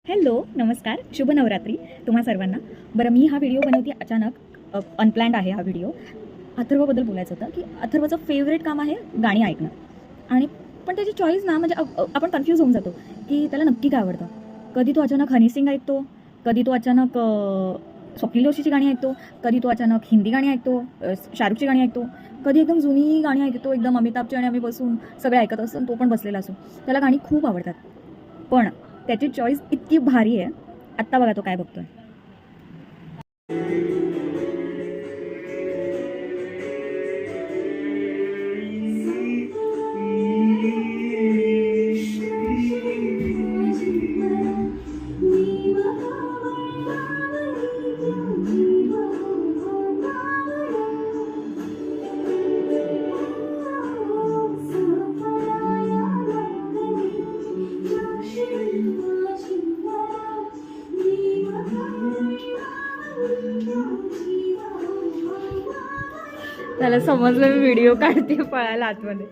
Hello नमस्कार, शुभ नवरात्री तुम्हा सर्वांना. बरं, मी हा व्हिडिओ बनवते अचानक, अनप्लॅन्ड आहे हा व्हिडिओ. अथर्वबद्दल बोलायचं होतं की अथर्वचं फेवरेट काम आहे गाणी ऐकणं. आणि पण त्याची चॉईस ना, म्हणजे आपण कन्फ्यूज होऊन जातो की त्याला नक्की काय आवडतं. कधी तो अचानक हनी सिंग ऐकतो, कधी तो अचानक स्वप्नील जोशीची गाणी ऐकतो, कधी तो अचानक हिंदी गाणी ऐकतो, शाहरुखची गाणी ऐकतो, कधी एकदम जुनी गाणी ऐकतो, एकदम अमिताभची. आणि आम्ही बसून सगळे ऐकत असतो, तो पण बसलेला असो. त्याला गाणी खूप आवडतात, पण त्याची चॉईस इतकी भारी आहे. आत्ता बघा तो काय बघतोय. त्याला समजलं मी व्हिडिओ काढते, पळायला आतमध्ये.